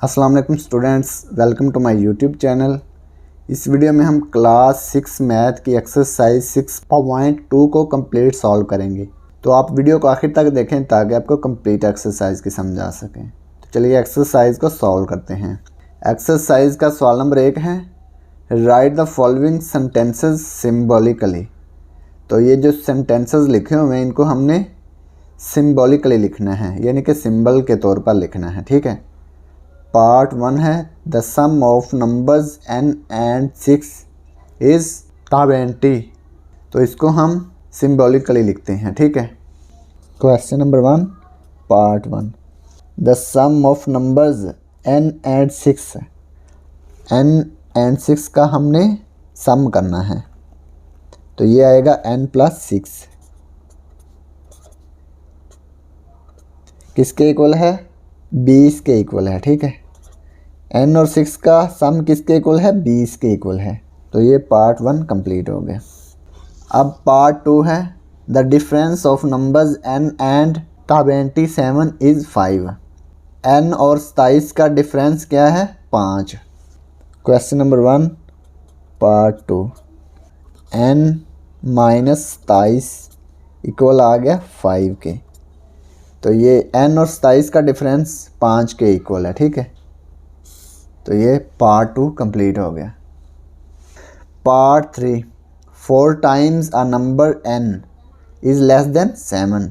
अस्सलाम वालेकुम students, welcome to my YouTube channel. इस वीडियो में हम क्लास 6 मैथ की एक्सरसाइज 6.2 को कंप्लीट सॉल्व करेंगे। तो आप वीडियो को आखिर तक देखें ताकि आपको कंप्लीट एक्सरसाइज की समझ आ सके। तो चलिए एक्सरसाइज को सॉल्व करते हैं। एक्सरसाइज का सवाल नंबर 1 है, right the following sentences symbolically. तो ये जो सेंटेंसेस लिखे हुए हैं इनको हमने सिम्बॉलिकली लिखना है, यानी कि सिंबल के तौर पर लिखना है। ठीक है। पार्ट 1 है, the sum of numbers n and 6 is 20। तो इसको हम सिम्बॉलिकली लिखते हैं। ठीक है। Question number 1 part 1, the sum of numbers n and 6। n and 6 का हमने सम करना है, तो ये आएगा n + 6। किसके इक्वल है? 20 के इक्वल है। ठीक है। n और 6 का सम किसके इक्वल है? 20 के इक्वल है। तो ये पार्ट 1 कंप्लीट हो गया। अब पार्ट 2 है, the difference of numbers n and 27 is 5। n और 27 का डिफरेंस क्या है? 5। Question number 1 part 2, n - 27 equal आ गया 5 के। तो ये n और 27 का डिफरेंस 5 के इक्वल है। ठीक है। तो ये पार्ट 2 कंप्लीट हो गया। Part 3, 4 times a number n is less than 7।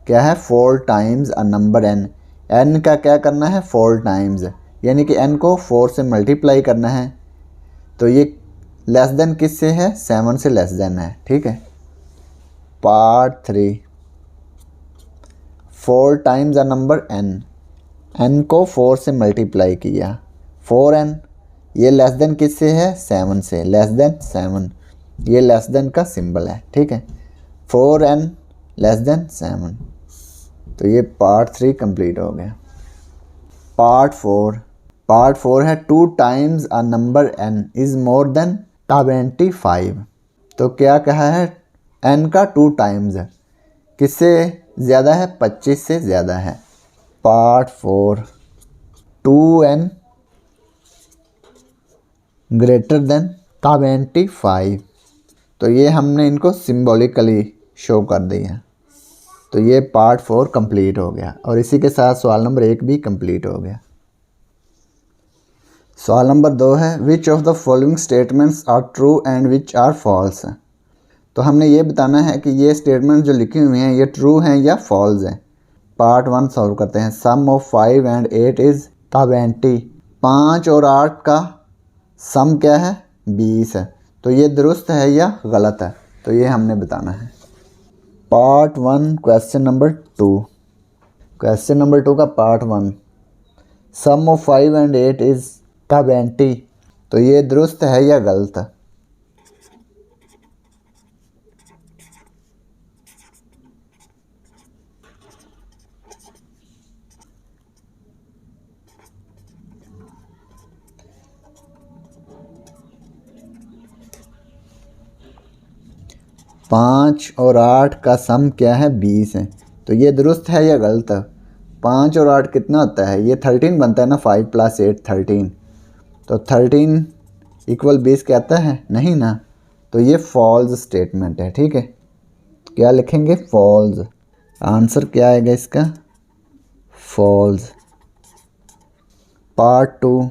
क्या है? 4 times a number n। n का क्या करना है? 4 टाइम्स, यानी कि n को 4 से मल्टीप्लाई करना है। तो ये लेस देन किससे है? 7 से लेस देन है। ठीक है। Part 3, 4 times a number n। n को 4 से मल्टीप्लाई किया, 4n। ये लेस देन किससे है? 7 से। लेस देन 7, ये लेस देन का सिंबल है। ठीक है। 4n less than 7। तो ये पार्ट 3 कंप्लीट हो गया। पार्ट 4 है, 2 times a number n is more than 25। तो क्या कहा है? n का 2 टाइम्स है, किससे ज़्यादा है? 25 से ज़्यादा है। Part 4, 2n greater than 25। तो ये हमने इनको सिम्बॉलिकली शो कर दिया। तो ये पार्ट 4 कंप्लीट हो गया और इसी के साथ सवाल नंबर 1 भी कंप्लीट हो गया। सवाल नंबर 2 है, which of the following statements are true and which are false. तो हमने ये बताना है कि ये स्टेटमेंट जो लिखी हुई हैं ये ट्रू हैं या फॉल्स हैं। पार्ट 1 सॉल्व करते हैं। सम ऑफ 5 एंड 8 इज़ 20। 5 और 8 का सम क्या है? 20 है। तो ये दुरुस्त है या गलत है? तो ये हमने बताना है। Part 1 question number 2। Question number 2 का part 1, sum of 5 and 8 is 20। तो ये दुरुस्त है या गलत है? पाँच और 8 का सम क्या है? 20 है। तो ये दुरुस्त है या गलत है? 5 और 8 कितना होता है? ये 13 बनता है ना। 5 + 8 13। तो 13 इक्वल 20 क्या आता है? नहीं ना। तो ये फॉल्स स्टेटमेंट है। ठीक है। क्या लिखेंगे? फॉल्स। आंसर क्या आएगा इसका? False. Part 2,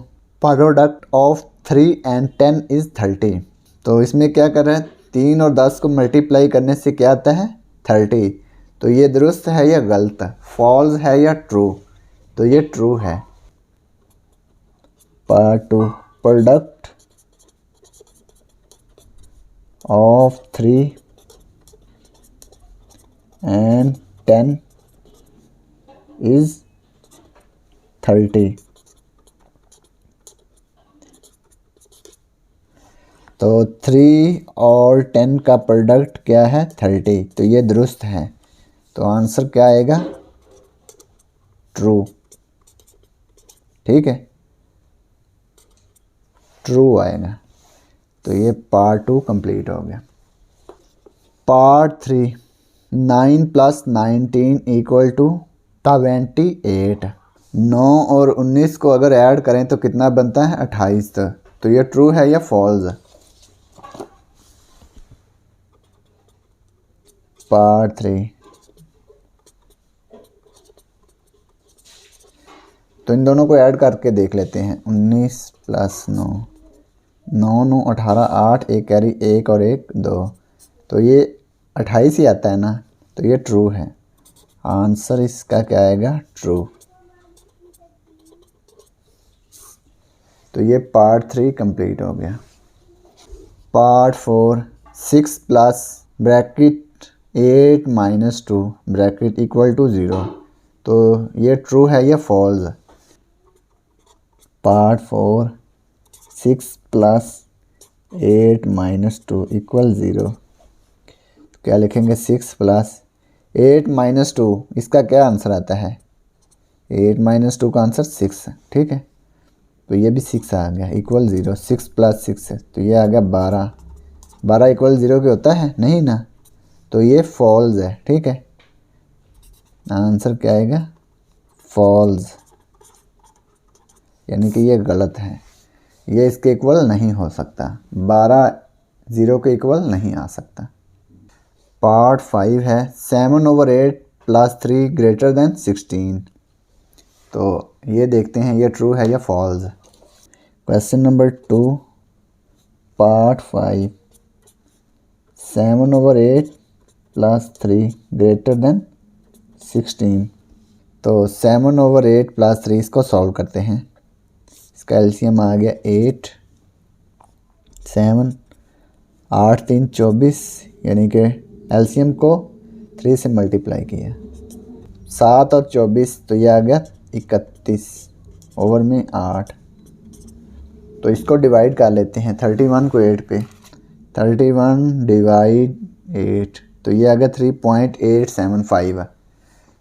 product of 3 and 10 is 30। तो इसमें क्या कर रहे हैं? 3 और 10 को मल्टीप्लाई करने से क्या आता है? 30। तो ये दुरुस्त है या गलत? फॉल्स है या ट्रू? तो ये ट्रू है। Part 2, product of 3 and 10 is 30। तो 3 और 10 का प्रोडक्ट क्या है? 30। तो ये दुरुस्त है। तो आंसर क्या आएगा? ट्रू। ठीक है, ट्रू आएगा। तो ये पार्ट 2 कंप्लीट हो गया। पार्ट 3, 9 + 19 = 28। 9 और 19 को अगर ऐड करें तो कितना बनता है 28। तो ये ट्रू है या फॉल्स? पार्ट 3। तो इन दोनों को ऐड करके देख लेते हैं। 19 + 9, 9 9 18, 8 एक कैरी 1 और 1 2, तो ये 28 ही आता है ना, तो ये ट्रू है। आंसर इसका क्या आएगा? ट्रू। तो ये पार्ट 3 कंप्लीट हो गया। Part 4, 6 + bracket 8 - 2 bracket equal to 0, तो ये ट्रू है या फॉल्स? पार्ट 4, 6 + 8 - 2 = 0, तो क्या लिखेंगे? 6 + 8 - 2, इसका क्या आंसर आता है? 8 - 2 का आंसर 6 है, ठीक है। तो ये भी 6 आ गया, इक्वल 0। 6 + 6 है तो ये आ गया 12। 12 = 0 के होता है नहीं ना, तो ये फॉल्स है, ठीक है। आंसर क्या आएगा? फॉल्स, यानी कि ये गलत है, ये इसके इक्वल नहीं हो सकता। 12 0 के इक्वल नहीं आ सकता। पार्ट 5 है 7/8 + 3 > 16, तो ये देखते हैं ये ट्रू है या फॉल्स। क्वेश्चन नंबर 2, पार्ट 5, 7/8 + 3 > 16, तो 7/8 + 3 इसको सॉल्व करते हैं। इसका एलसीएम आ गया 8 7, 8 3 24, यानी कि एलसीएम को 3 से मल्टीप्लाई किया। 7 और 24, तो ये आ गया 31 ओवर में 8। तो इसको डिवाइड कर लेते हैं 31 को 8 पे। 31 / 8, तो ये आ गया 3.875 है।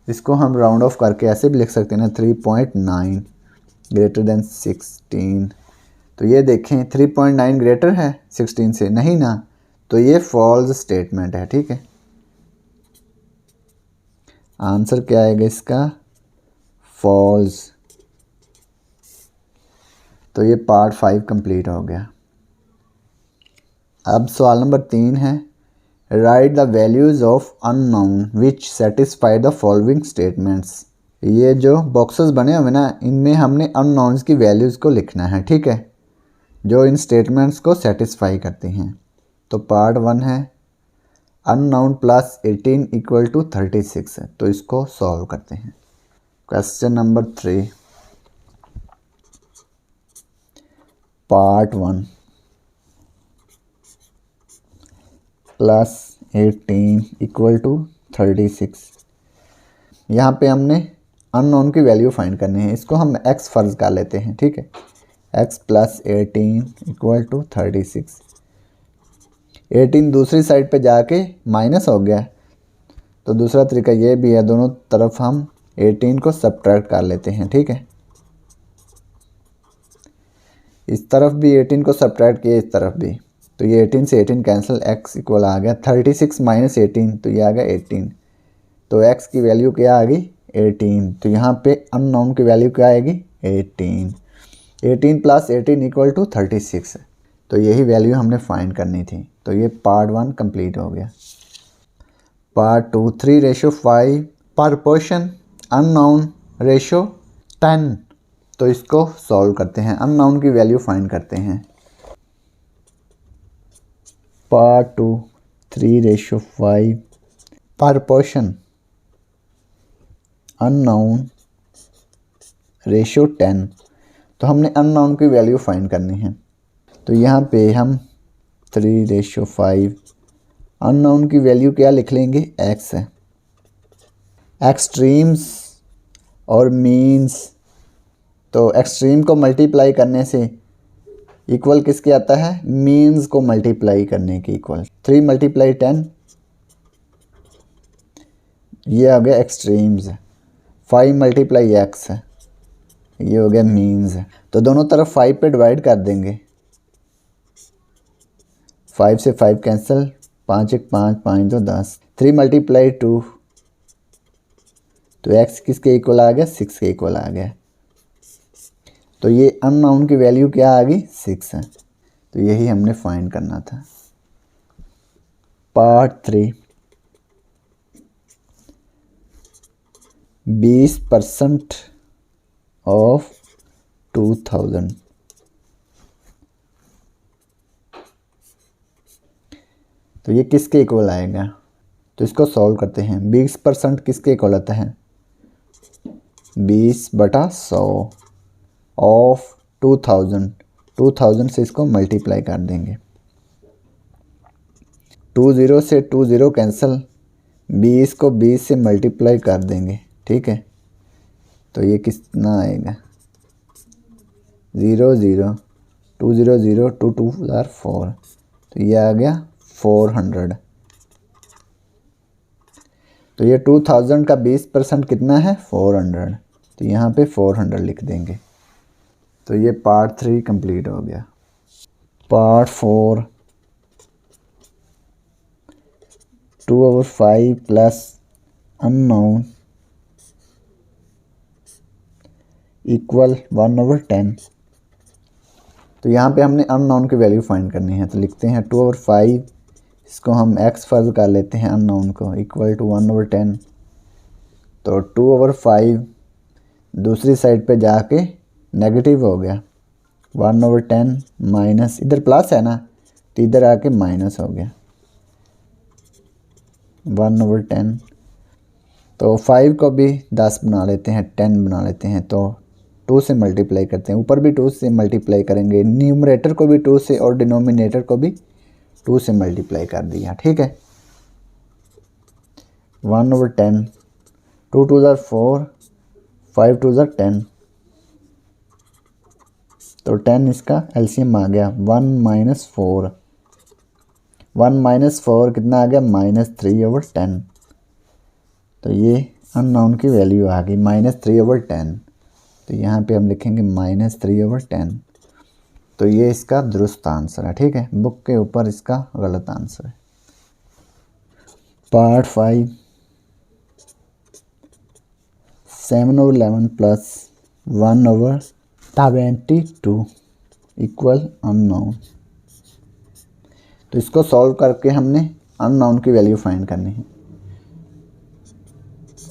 इसको हम राउंड ऑफ करके ऐसे भी लिख सकते हैं ना, 3.9 > 16। तो ये देखें 3.9 ग्रेटर है 16 से, नहीं ना, तो ये फॉल्स स्टेटमेंट है, ठीक है। आंसर क्या आएगा इसका? फॉल्स। तो ये पार्ट 5 कंप्लीट हो गया। अब सवाल नंबर 3 है, right the values of unknown which satisfy the following statements. ये जो बॉक्सेस बने हुए ना, इनमें हमने अननोन्स की वैल्यूज़ को लिखना है, ठीक है, जो इन स्टेटमेंट्स को सेटिस्फाई करती हैं। तो पार्ट 1 है अननोन + 18 = 36 है, तो इसको सॉल्व करते हैं। Question number 3, part 1, +18 = 36। यहाँ पे हमने अननोन की वैल्यू फाइंड करनी है, इसको हम x फ़र्ज़ कर लेते हैं, ठीक है। x + 18 = 36। 18 दूसरी साइड पे जाके माइनस हो गया, तो दूसरा तरीका ये भी है, दोनों तरफ हम 18 को सब्ट्रैक्ट कर लेते हैं, ठीक है। इस तरफ भी 18 को सब्ट्रैक्ट किया, इस तरफ भी, तो ये 18 से 18 कैंसिल, x इक्वल आ गया 36 - 18, तो ये आ गया 18। तो x की वैल्यू क्या आ गई? 18। तो यहाँ पे अननोन की वैल्यू क्या आएगी? 18। 18 + 18 = 36, तो यही वैल्यू हमने फाइंड करनी थी। तो ये पार्ट 1 कंप्लीट हो गया। पार्ट 2, 3:5 प्रोपोर्शन अननोन रेशो 10, तो इसको सॉल्व करते हैं, अननोन की वैल्यू फाइंड करते हैं। पार्ट 2, 3:5 प्रोपोर्शन अननोन रेशो 10, तो हमने अननोन की वैल्यू फाइंड करनी है। तो यहाँ पे हम 3:5 अननोन की वैल्यू क्या लिख लेंगे? x है। एक्सट्रीम्स और मीन्स, तो एक्सट्रीम को मल्टीप्लाई करने से इक्वल किसके आता है? मीन्स को मल्टीप्लाई करने के इक्वल। 3 × 10, ये आ गया एक्सट्रीम्स। 5 × x है, ये हो गया मीन्स। तो दोनों तरफ 5 पे डिवाइड कर देंगे, 5 से 5 कैंसिल, 5 1 5, 5 2 10। 3 × 2, तो x किसके इक्वल आ गया? 6 के इक्वल आ गया। तो ये अननोन की वैल्यू क्या आ गई 6 है। तो यही हमने फाइंड करना था। Part 3 20% of 2000। तो ये किसके इक्वल आएगा? तो इसको सॉल्व करते हैं। 20% किसके इक्वल आता है? 20/100 ऑफ 2000। 2000 से इसको मल्टीप्लाई कर देंगे। 20 से 20 कैंसिल, 20 को 20 से मल्टीप्लाई कर देंगे, ठीक है। तो ये कितना आएगा? 0 0 2 0 0 2 2 4। तो ये आ गया 400। तो ये 2000 का 20% कितना है? 400। तो यहाँ पे 400 लिख देंगे। तो ये पार्ट 3 कंप्लीट हो गया। Part 4 2/5 plus unknown equal 1/10। तो यहाँ पे हमने अननोन की वैल्यू फाइंड करनी है। तो लिखते हैं 2/5, इसको हम x फर्ज कर लेते हैं अननोन को, इक्वल टू 1/10। तो 2/5 दूसरी साइड पे जाके नेगेटिव हो गया, 1/10 माइनस, इधर प्लस है ना तो इधर आके माइनस हो गया 1/10। तो 5 को भी 10 बना लेते हैं, 10 बना लेते हैं। तो 2 से मल्टीप्लाई करते हैं, ऊपर भी 2 से मल्टीप्लाई करेंगे, न्यूमरेटर को भी 2 से और डिनोमिनेटर को भी 2 से मल्टीप्लाई कर दिया, ठीक है। 1/10, 2 2 4, 5 2 10। तो 10 इसका एलसीएम आ गया। 1 - 4, 1 - 4 कितना आ गया? -3/10। तो ये अननोन की वैल्यू आ गई -3/10। तो यहाँ पे हम लिखेंगे -3/10। तो ये इसका दुरुस्त आंसर है, ठीक है। बुक के ऊपर इसका गलत आंसर है। Part 5 7/11 plus 1/72 equal unknown. तो इसको सॉल्व करके हमने अननोन की वैल्यू फाइंड करनी है।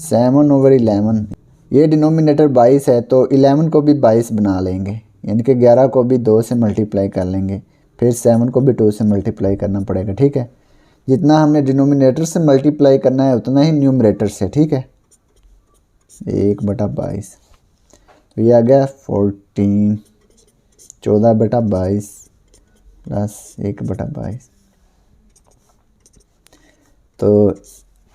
7/11, ये डिनोमिनेटर 22 है तो 11 को भी 22 बना लेंगे, यानी कि 11 को भी 2 से मल्टीप्लाई कर लेंगे, फिर 7 को भी 2 से मल्टीप्लाई करना पड़ेगा, ठीक है। जितना हमने डिनोमिनेटर से मल्टीप्लाई करना है उतना ही न्यूमरेटर से, ठीक है। 1/22। तो ये आ गया 14, 14/22 प्लस 1/22। तो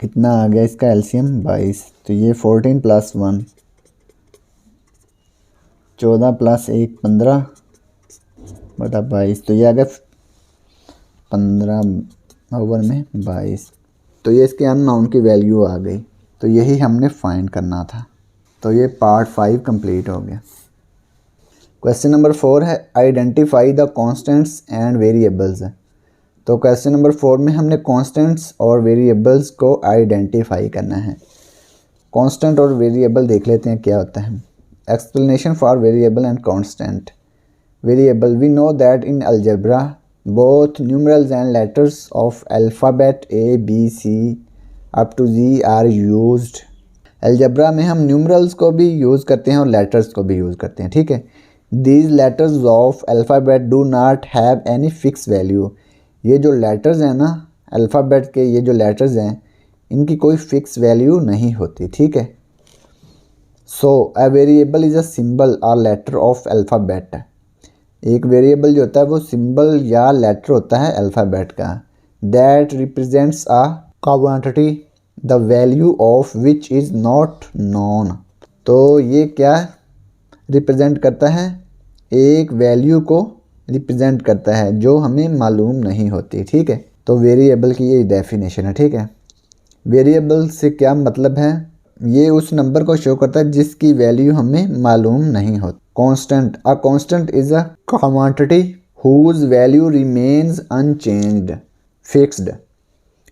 कितना आ गया इसका एलसीएम? 22। तो ये 14 + 1 14 + 1 15/22। तो ये आ गया 15/22। तो ये इसके अननोन की वैल्यू आ गई। तो यही हमने फाइंड करना था। तो ये पार्ट 5 कंप्लीट हो गया। क्वेश्चन नंबर 4 है identify the constants and variables. तो क्वेश्चन नंबर 4 में हमने कॉन्स्टेंट्स और वेरिएबल्स को आइडेंटिफाई करना है। कांस्टेंट और वेरिएबल देख लेते हैं क्या होता है। Explanation for variable and constant. Variable, we know that in algebra both numerals and letters of alphabet A B C up to Z are used. Algebra में हम न्यूमरल्स को भी यूज़ करते हैं और लेटर्स को भी यूज़ करते हैं, ठीक है। These letters of alphabet do not have any fix value. ये जो लेटर्स हैं ना अल्फ़ाबेट के, ये जो लेटर्स हैं इनकी कोई फिक्स वैल्यू नहीं होती, ठीक है। So a variable is a symbol और लेटर ऑफ अल्फ़ाबेट। एक वेरिएबल जो होता है वो सिंबल या लेटर होता है अल्फ़ाबेट का। That represents a quantity the value of which is not known. तो ये क्या रिप्रेजेंट करता है? एक वैल्यू को रिप्रेजेंट करता है जो हमें मालूम नहीं होती, ठीक है। तो वेरिएबल की ये डेफिनेशन है, ठीक है। वेरिएबल से क्या मतलब है? ये उस नंबर को शो करता है जिसकी वैल्यू हमें मालूम नहीं होती। Constant, a constant is a quantity whose value remains unchanged fixed.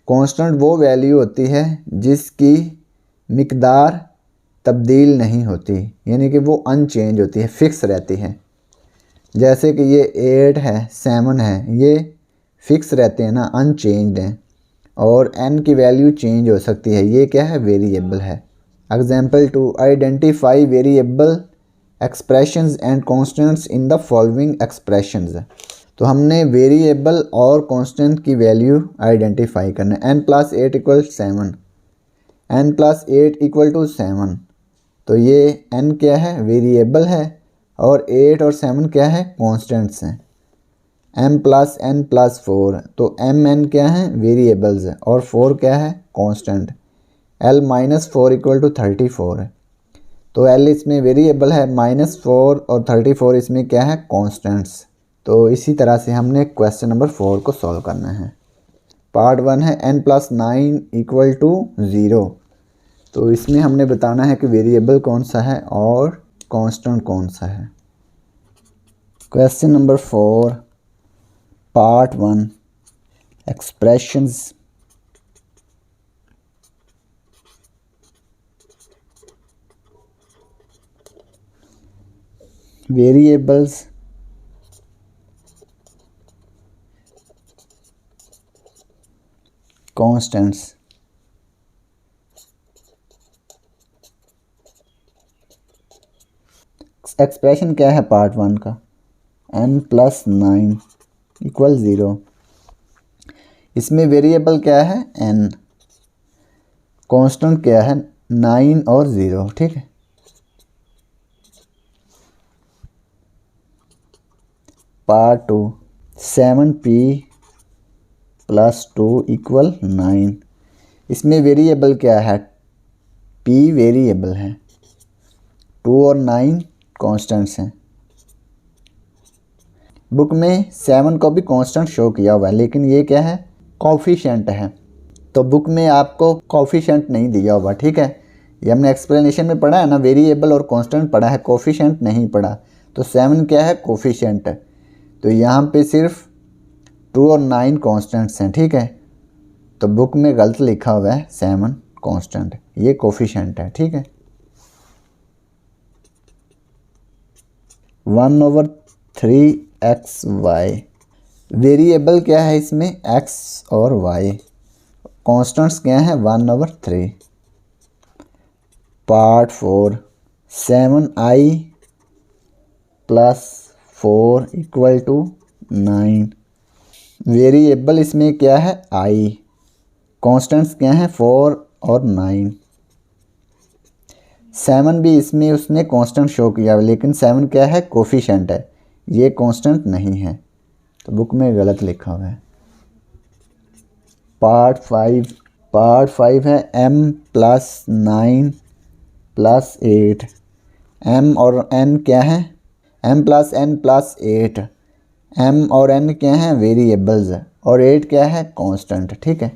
Constant वो वैल्यू होती है जिसकी मिकदार तब्दील नहीं होती, यानी कि वो अनचेंज होती है, फिक्स रहती है। जैसे कि ये 8 है, 7 है, ये फिक्स रहते हैं ना, अनचेंज्ड हैं। और n की वैल्यू चेंज हो सकती है, ये क्या है, वेरिएबल है। Example 2, identify variable expressions and constants in the following expressions. तो हमने वेरिएबल और कांस्टेंट की वैल्यू आइडेंटिफाई करना है। n+8 = 7, n+8 = 7। तो ये n क्या है, वेरिएबल है, और 8 और 7 क्या है, कांस्टेंट्स हैं। m+n+4, तो mn क्या है, वेरिएबल्स है, और 4 क्या है, कांस्टेंट। l-4 = 34 है। तो l इसमें वेरिएबल है, -4 और 34 इसमें क्या है, कांस्टेंट्स। तो इसी तरह से हमने क्वेश्चन नंबर 4 को सॉल्व करना है। पार्ट 1 है n+9 = 0। तो इसमें हमने बताना है कि वेरिएबल कौन सा है और कांस्टेंट कौन सा है। Question number 4, part 1, expressions. Variables, constants. Expression क्या है पार्ट 1 का, n+9 = 0। इसमें वेरिएबल क्या है, n, कांस्टेंट क्या है, 9 और 0, ठीक है। Part 2, 7p + 2 = 9। इसमें वेरिएबल क्या है, p वेरिएबल है, 2 और 9 कांस्टेंट्स हैं। बुक में 7 को भी कांस्टेंट शो किया हुआ है, लेकिन ये क्या है, कोफिशिएंट है। तो बुक में आपको कोफिशिएंट नहीं दिया हुआ, ठीक है। ये हमने एक्सप्लेनेशन में पढ़ा है ना, वेरिएबल और कांस्टेंट पढ़ा है, कोफिशिएंट नहीं पढ़ा। तो 7 क्या है, कोफिशिएंट है। तो यहाँ पे सिर्फ 2 और 9 कांस्टेंट्स हैं, ठीक है। तो बुक में गलत लिखा हुआ है, 7 कांस्टेंट, ये कोफिशिएंट है, ठीक है। 1/3xy, वेरिएबल क्या है इसमें, x और y, कांस्टेंट्स क्या है, 1/3। Part 4, 7i + 4 = 9। वेरिएबल इसमें क्या है, i, कांस्टेंट्स क्या है, 4 और 9। 7 भी इसमें उसने कांस्टेंट शो किया, लेकिन 7 क्या है, कोफिशिएंट है, ये कांस्टेंट नहीं है। तो बुक में गलत लिखा हुआ है। पार्ट 5 है m+9 + 8। m और n क्या है, m+n + 8, m और n क्या है, वेरिएबल्स, और 8 क्या है, कांस्टेंट, ठीक है।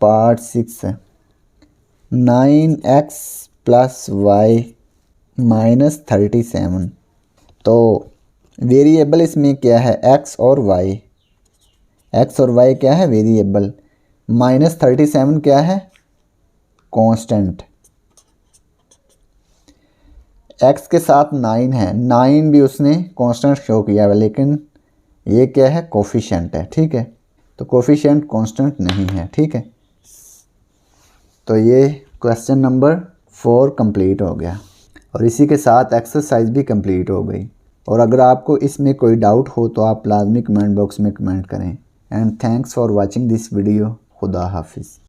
पार्ट 6 है 9x + y - 37। तो वेरिएबल इसमें क्या है, x और y, x और y क्या है, वेरिएबल, -37 क्या है, कांस्टेंट। x के साथ 9 है, 9 भी उसने कांस्टेंट शो किया है, लेकिन ये क्या है, कोफिशिएंट है, ठीक है। तो कोफिशिएंट कांस्टेंट नहीं है, ठीक है। तो ये क्वेश्चन नंबर 4 कंप्लीट हो गया, और इसी के साथ एक्सरसाइज भी कंप्लीट हो गई। और अगर आपको इसमें कोई डाउट हो तो आप लाजमी कमेंट बॉक्स में कमेंट करें। And thanks for watching this video. खुदा हाफिज़।